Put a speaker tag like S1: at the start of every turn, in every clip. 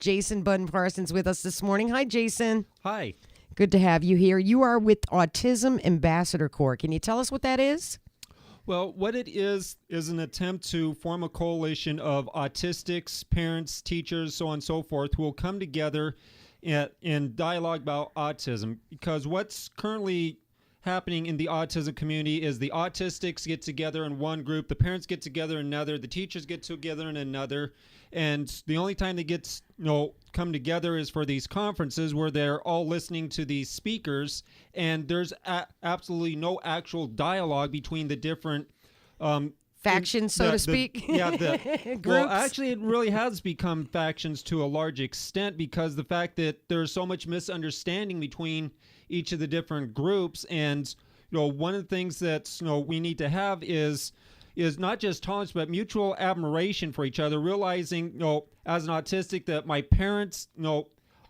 S1: Jason Budden Parsons with us this morning. Hi, Jason.
S2: Hi.
S1: Good to have you here. You are with Autism Ambassador Corps. Can you tell us what that is?
S2: Well, what it is an attempt to form a coalition of autistics, parents, teachers, so on and so forth, who will come together in dialogue about autism. Because what's currently happening in the autism community is the autistics get together in one group, the parents get together in another, the teachers get together in another, and the only time they get come together is for these conferences where they're all listening to these speakers, and there's absolutely no actual dialogue between the different
S1: factions, so to speak.
S2: Groups. Well, actually, it really has become factions to a large extent because the fact that there's so much misunderstanding between each of the different groups, and one of the things that we need to have is not just tolerance but mutual admiration for each other. Realizing, as an autistic, that my parents,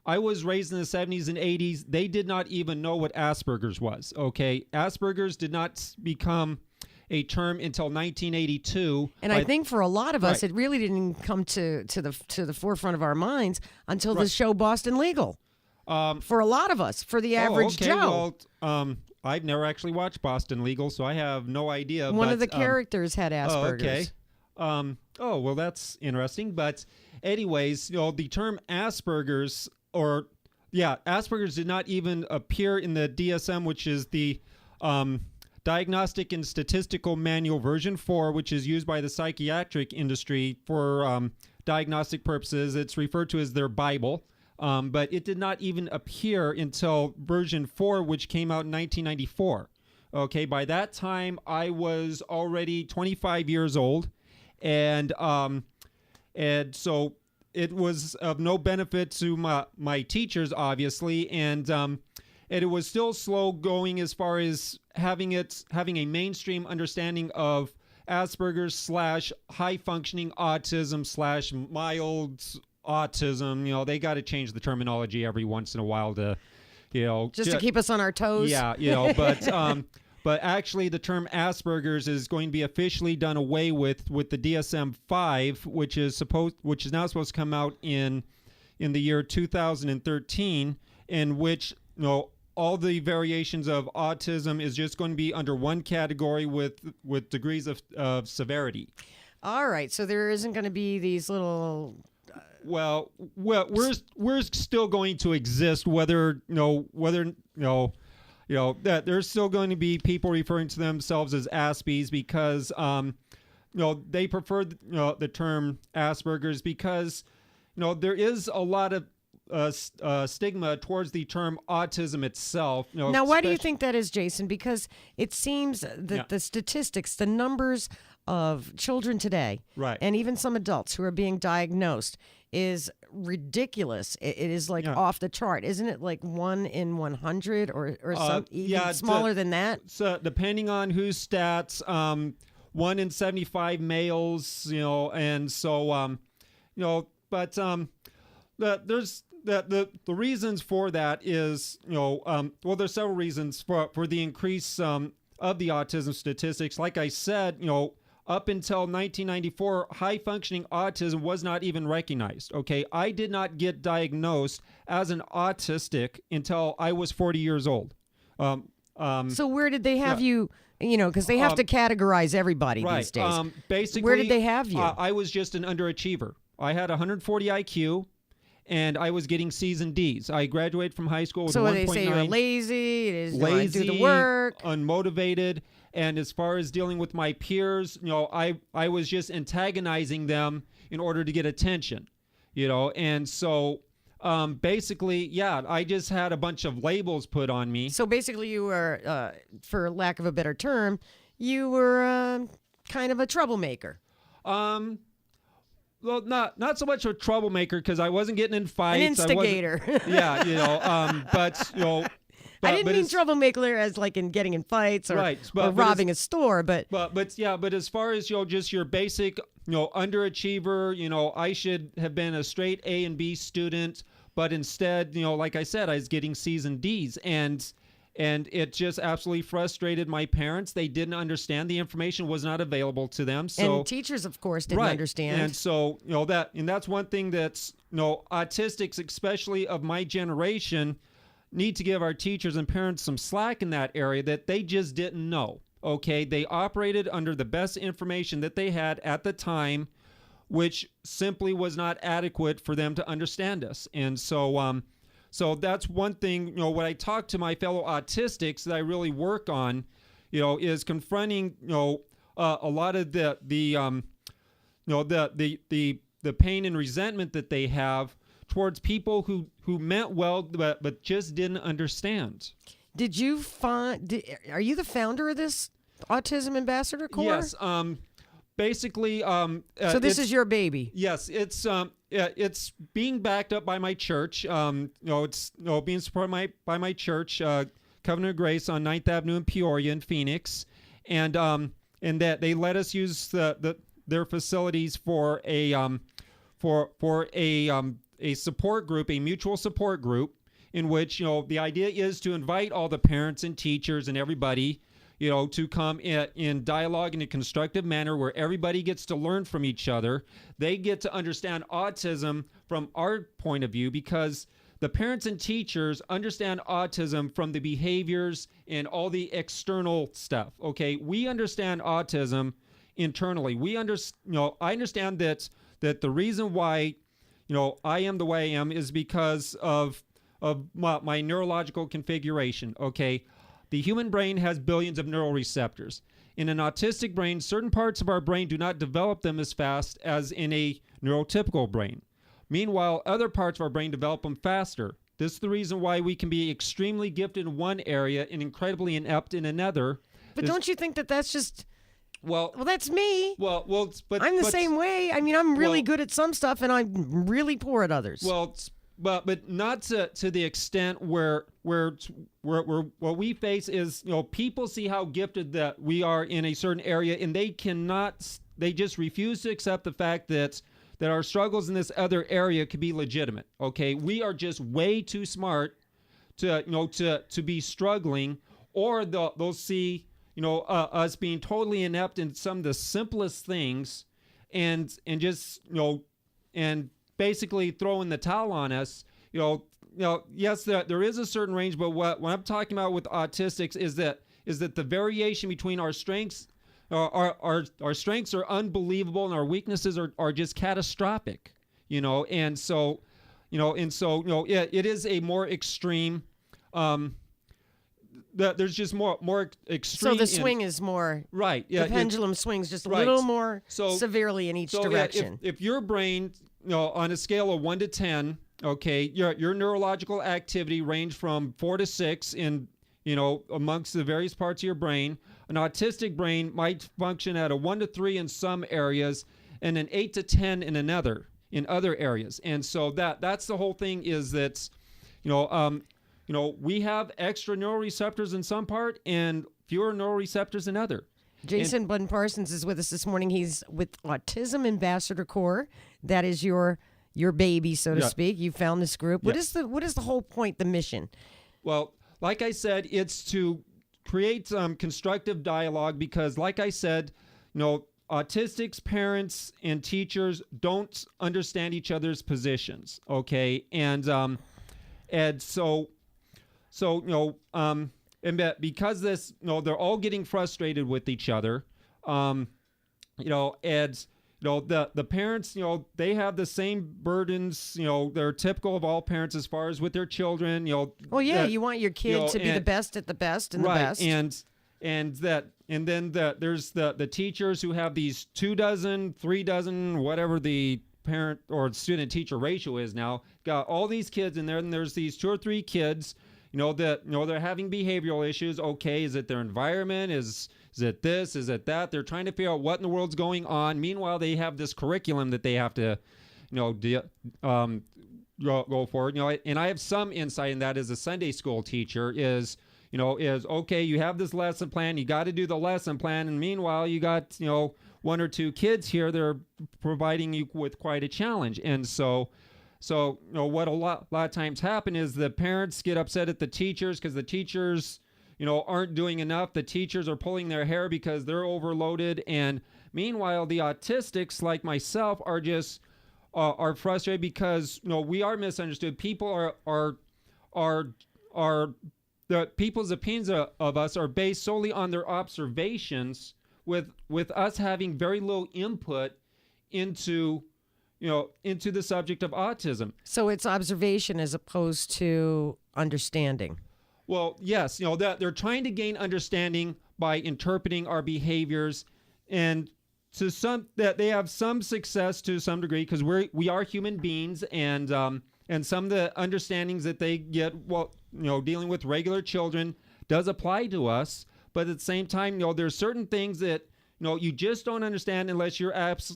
S2: I was raised in the 70s and 80s. They did not even know what Asperger's was. Okay, Asperger's did not become a term until 1982.
S1: And I think for a lot of us, it really didn't come to the forefront of our minds until the show Boston Legal. For a lot of us, for the average Joe.
S2: Well, I've never actually watched Boston Legal, so I have no idea.
S1: One of the characters had Asperger's.
S2: Oh, okay. Well, that's interesting. But anyways, the term Asperger's, Asperger's did not even appear in the DSM, which is the Diagnostic and Statistical Manual version 4, which is used by the psychiatric industry for diagnostic purposes. It's referred to as their Bible. But it did not even appear until version 4, which came out in 1994. Okay, by that time, I was already 25 years old, and so it was of no benefit to my teachers, obviously, and it was still slow going as far as having a mainstream understanding of Asperger's / high functioning autism / mild autism. They got to change the terminology every once in a while to,
S1: just to keep us on our toes.
S2: Yeah, but actually the term Asperger's is going to be officially done away with the DSM-5, which is now supposed to come out in the year 2013, in which all the variations of autism is just going to be under one category with degrees of severity.
S1: All right, so there isn't going to be these little.
S2: Well, we're still going to exist. Whether that there's still going to be people referring to themselves as Aspies because they prefer the term Asperger's because there is a lot of stigma towards the term autism itself.
S1: Now, why do you think that is, Jason? Because it seems that the statistics, the numbers of children today, and even some adults who are being diagnosed, is ridiculous. It is off the chart. Isn't it like 1 in 100 or some even smaller than that?
S2: So depending on whose stats, 1 in 75 males, and so but there's the reasons for that is there's several reasons for the increase of the autism statistics. Like I said, up until 1994, high-functioning autism was not even recognized, okay? I did not get diagnosed as an autistic until I was 40 years old.
S1: So where did they have you, because they have to categorize everybody these days.
S2: Basically,
S1: where did they have you?
S2: I was just an underachiever. I had 140 IQ, and I was getting C's and D's. I graduated from high school with 1.9.
S1: So they say you're lazy, do the work.
S2: Unmotivated. And as far as dealing with my peers, I was just antagonizing them in order to get attention, And so basically, I just had a bunch of labels put on me.
S1: So basically you were, for lack of a better term, you were kind of a troublemaker.
S2: Well, not so much a troublemaker because I wasn't getting in fights.
S1: An instigator.
S2: But
S1: I didn't mean troublemaker as like in getting in fights or robbing a store, but
S2: as far as just your basic underachiever, I should have been a straight A and B student, but instead like I said, I was getting C's and D's, and And it just absolutely frustrated my parents. They didn't understand. The information was not available to them. So,
S1: and teachers, of course, didn't understand.
S2: And so, that's one thing that's, autistics, especially of my generation, need to give our teachers and parents some slack in that area that they just didn't know. Okay, they operated under the best information that they had at the time, which simply was not adequate for them to understand us. And so, so that's one thing, when I talk to my fellow autistics that I really work on, is confronting, a lot of the pain and resentment that they have towards people who meant well, but just didn't understand.
S1: Did you are you the founder of this Autism Ambassador Corps?
S2: Yes. Basically,
S1: so this is your baby.
S2: Yes, it's being backed up by my church. It's being supported by my church, Covenant of Grace on 9th Avenue in Peoria in Phoenix, and that they let us use their facilities for a support group, a mutual support group, in which the idea is to invite all the parents and teachers and everybody, to come in dialogue in a constructive manner where everybody gets to learn from each other. They get to understand autism from our point of view, because the parents and teachers understand autism from the behaviors and all the external stuff. Okay, we understand autism internally. I understand that the reason why I am the way I am is because of my neurological configuration. Okay. The human brain has billions of neural receptors. In an autistic brain, certain parts of our brain do not develop them as fast as in a neurotypical brain. Meanwhile, other parts of our brain develop them faster. This is the reason why we can be extremely gifted in one area and incredibly inept in another.
S1: But don't you think that that's just... Well, that's me.
S2: But
S1: I'm the same way. I mean, I'm really good at some stuff, and I'm really poor at others.
S2: Well, but not to the extent where what we face is, people see how gifted that we are in a certain area, and they just refuse to accept the fact that our struggles in this other area could be legitimate. Okay, we are just way too smart to be struggling, or they'll see us being totally inept in some of the simplest things, and just and basically throwing the towel on us. Yes, there is a certain range, but what I'm talking about with autistics is that the variation between our strengths, our strengths are unbelievable, and our weaknesses are just catastrophic. And so it is a more extreme. There's just more extreme.
S1: So the swing is more
S2: right. Yeah,
S1: the pendulum swings just a little more severely in each direction.
S2: If your brain, on a scale of 1 to 10, okay, your neurological activity range from 4 to 6 in amongst the various parts of your brain. An autistic brain might function at a 1 to 3 in some areas, and an 8 to 10 in other areas. And so that's the whole thing, is that we have extra neuroreceptors in some part and fewer neuroreceptors in other.
S1: Jason Bunn Parsons is with us this morning. He's with Autism Ambassador Corps. That is your baby, so to speak. You found this group. What is the whole point, the mission?
S2: Well, like I said, it's to create some constructive dialogue, because, like I said, autistics, parents, and teachers don't understand each other's positions. Okay, and so and because this, they're all getting frustrated with each other. The parents, they have the same burdens, they're typical of all parents as far as with their children,
S1: Well, yeah, you want your kid to be the best at the best and the best.
S2: And then there's the teachers who have these 2 dozen, 3 dozen, whatever the parent or student teacher ratio is now, got all these kids in there, and there's these 2 or 3 kids, that they're having behavioral issues. Okay, is it their environment? Is it this? Is it that? They're trying to figure out what in the world's going on. Meanwhile, they have this curriculum that they have to, go forward. And I have some insight in that as a Sunday school teacher. Is okay, you have this lesson plan. You got to do the lesson plan, and meanwhile, you got 1 or 2 kids here. They're providing you with quite a challenge, and so what a lot of times happen is the parents get upset at the teachers, because the teachers aren't doing enough. The teachers are pulling their hair because they're overloaded. And meanwhile, the autistics like myself are just are frustrated because we are misunderstood. People are the people's opinions of us are based solely on their observations, with us having very little input into the subject of autism.
S1: So it's observation as opposed to understanding.
S2: Well, yes, that they're trying to gain understanding by interpreting our behaviors, and that they have some success to some degree because we are human beings, and some of the understandings that they get dealing with regular children does apply to us. But at the same time, there's certain things that you just don't understand unless you're